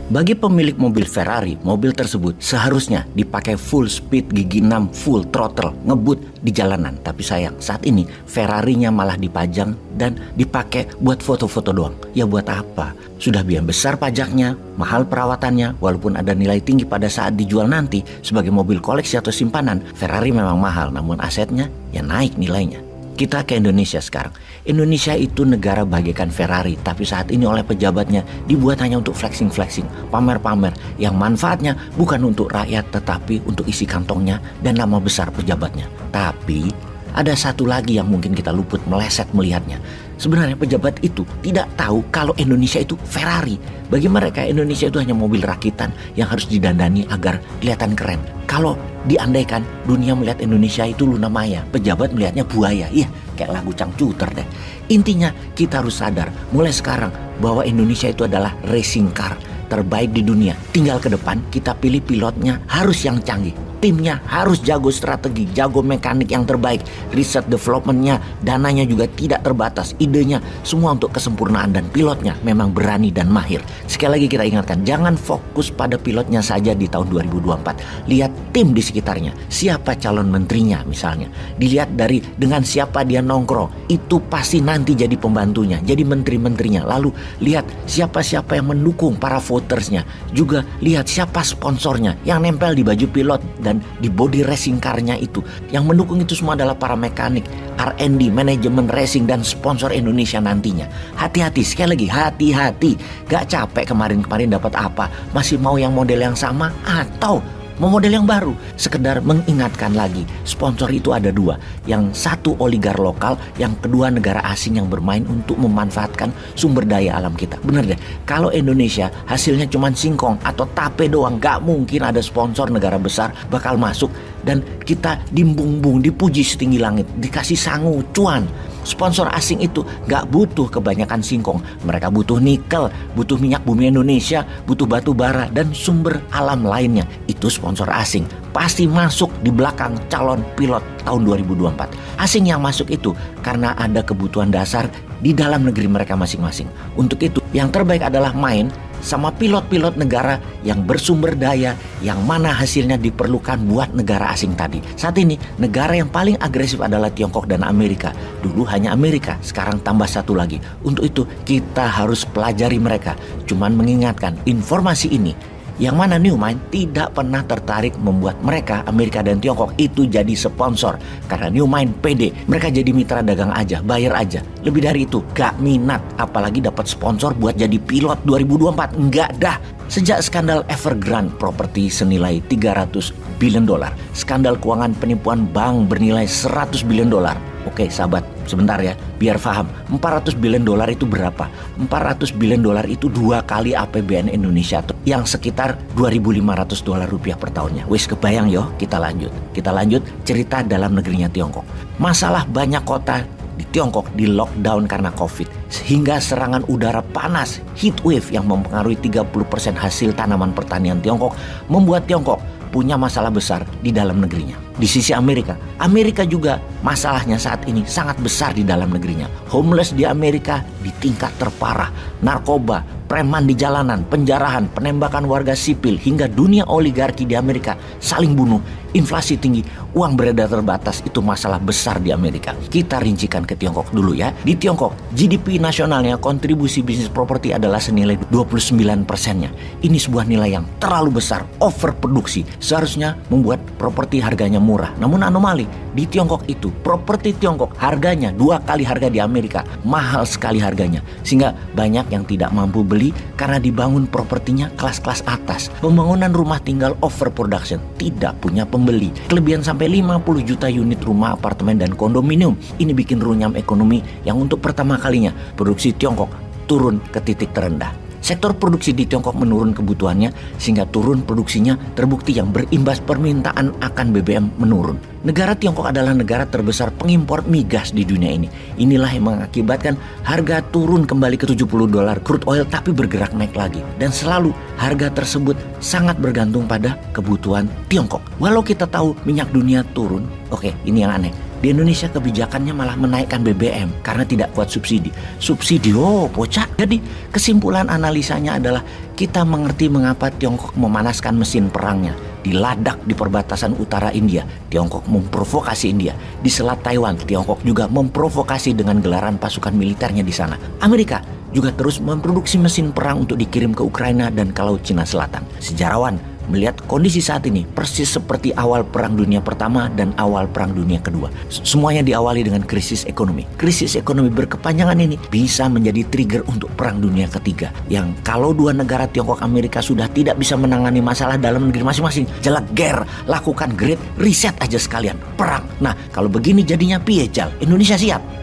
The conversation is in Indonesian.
Bagi pemilik mobil Ferrari, mobil tersebut seharusnya dipakai full speed gigi 6 full throttle ngebut di jalanan. Tapi sayang, saat ini Ferrarinya malah dipajang dan dipakai buat foto-foto doang. Ya buat apa? Sudah biaya besar pajaknya, mahal perawatannya, walaupun ada nilai tinggi pada saat dijual nanti sebagai mobil koleksi atau simpanan. Ferrari memang mahal, namun asetnya ya naik nilainya. Kita ke Indonesia sekarang. Indonesia itu negara bagaikan Ferrari, tapi saat ini oleh pejabatnya dibuat hanya untuk flexing-flexing, pamer-pamer, yang manfaatnya bukan untuk rakyat tetapi untuk isi kantongnya dan nama besar pejabatnya. Tapi ada satu lagi yang mungkin kita luput meleset melihatnya. Sebenarnya pejabat itu tidak tahu kalau Indonesia itu Ferrari. Bagi mereka Indonesia itu hanya mobil rakitan yang harus didandani agar kelihatan keren. Kalau diandaikan dunia melihat Indonesia itu Luna Maya, pejabat melihatnya buaya. Iya, kayak lagu Cangcuter deh. Intinya kita harus sadar mulai sekarang bahwa Indonesia itu adalah racing car terbaik di dunia. Tinggal ke depan kita pilih pilotnya harus yang canggih. Timnya harus jago strategi, jago mekanik yang terbaik. Riset developmentnya, dananya juga tidak terbatas. Idenya semua untuk kesempurnaan dan pilotnya memang berani dan mahir. Sekali lagi kita ingatkan, jangan fokus pada pilotnya saja di tahun 2024. Lihat tim di sekitarnya. Siapa calon menterinya misalnya. Dilihat dari dengan siapa dia nongkrong. Itu pasti nanti jadi pembantunya, jadi menteri-menterinya. Lalu lihat siapa-siapa yang mendukung para votersnya. Juga lihat siapa sponsornya yang nempel di baju pilot dan di body racing car-nya itu. Yang mendukung itu semua adalah para mekanik, R&D, manajemen racing dan sponsor Indonesia nantinya. Hati-hati, sekali lagi hati-hati. Gak capek kemarin-kemarin dapat apa? Masih mau yang model yang sama atau mau model yang baru? Sekedar mengingatkan lagi, sponsor itu ada dua. Yang satu oligar lokal, yang kedua negara asing yang bermain untuk memanfaatkan sumber daya alam kita. Bener deh, kalau Indonesia hasilnya cuma singkong atau tape doang, gak mungkin ada sponsor negara besar bakal masuk dan kita dimbung-bung, dipuji setinggi langit, dikasih sangu, cuan. Sponsor asing itu gak butuh kebanyakan singkong. Mereka butuh nikel, butuh minyak bumi Indonesia, butuh batu bara dan sumber alam lainnya. Itu sponsor asing. Pasti masuk di belakang calon pilot tahun 2024. Asing yang masuk itu karena ada kebutuhan dasar di dalam negeri mereka masing-masing. Untuk itu yang terbaik adalah main sama pilot-pilot negara yang bersumber daya, yang mana hasilnya diperlukan buat negara asing tadi. Saat ini negara yang paling agresif adalah Tiongkok dan Amerika. Dulu hanya Amerika, sekarang tambah satu lagi. Untuk itu kita harus pelajari mereka. Cuman mengingatkan informasi ini, yang mana Newmind tidak pernah tertarik membuat mereka, Amerika dan Tiongkok itu jadi sponsor. Karena Newmind pede, mereka jadi mitra dagang aja, bayar aja. Lebih dari itu, gak minat. Apalagi dapat sponsor buat jadi pilot 2024, enggak dah. Sejak skandal Evergrande Property senilai 300 billion dolar, skandal keuangan penipuan bank bernilai 100 billion dolar. Oke sahabat, sebentar ya, biar paham 400 billion dolar itu berapa? 400 billion dolar itu 2 kali APBN Indonesia yang sekitar 2.500 dolar rupiah per tahunnya. Wis kebayang yo, kita lanjut cerita dalam negerinya Tiongkok. Masalah banyak kota di Tiongkok di lockdown karena COVID, sehingga serangan udara panas heat wave yang mempengaruhi 30% hasil tanaman pertanian Tiongkok membuat Tiongkok punya masalah besar di dalam negerinya. Di sisi Amerika juga masalahnya saat ini sangat besar di dalam negerinya. Homeless di Amerika di tingkat terparah, narkoba, preman di jalanan, penjarahan, penembakan warga sipil, hingga dunia oligarki di Amerika saling bunuh, inflasi tinggi, uang beredar terbatas. Itu masalah besar di Amerika. Kita rincikan ke Tiongkok dulu ya. Di Tiongkok, GDP nasionalnya kontribusi bisnis properti adalah senilai 29%-nya. Ini sebuah nilai yang terlalu besar, overproduksi. Seharusnya membuat properti harganya murah. Namun anomali, di Tiongkok itu properti Tiongkok harganya 2 kali harga di Amerika. Mahal sekali harganya. Sehingga banyak yang tidak mampu beli karena dibangun propertinya kelas-kelas atas. Pembangunan rumah tinggal overproduction, tidak punya pembeli. Kelebihan sampai 50 juta unit rumah, apartemen dan kondominium. Ini bikin runyam ekonomi yang untuk pertama kalinya produksi Tiongkok turun ke titik terendah. Sektor produksi di Tiongkok menurun kebutuhannya sehingga turun produksinya, terbukti yang berimbas permintaan akan BBM menurun. Negara Tiongkok adalah negara terbesar pengimpor migas di dunia ini. Inilah yang mengakibatkan harga turun kembali ke 70 dolar crude oil tapi bergerak naik lagi. Dan selalu harga tersebut sangat bergantung pada kebutuhan Tiongkok. Walau kita tahu minyak dunia turun, oke, ini yang aneh. Di Indonesia kebijakannya malah menaikkan BBM karena tidak kuat subsidi. Subsidi, pocah. Jadi kesimpulan analisanya adalah kita mengerti mengapa Tiongkok memanaskan mesin perangnya. Di Ladakh di perbatasan utara India, Tiongkok memprovokasi India. Di Selat Taiwan, Tiongkok juga memprovokasi dengan gelaran pasukan militernya di sana. Amerika juga terus memproduksi mesin perang untuk dikirim ke Ukraina dan ke Laut Cina Selatan. Sejarawan melihat kondisi saat ini persis seperti awal Perang Dunia Pertama dan awal Perang Dunia Kedua. Semuanya diawali dengan krisis ekonomi. Krisis ekonomi berkepanjangan ini bisa menjadi trigger untuk Perang Dunia Ketiga. Yang kalau dua negara Tiongkok Amerika sudah tidak bisa menangani masalah dalam negeri masing-masing, jeleger, lakukan great reset aja sekalian. Perang. Nah, kalau begini jadinya piye, Jal? Indonesia siap?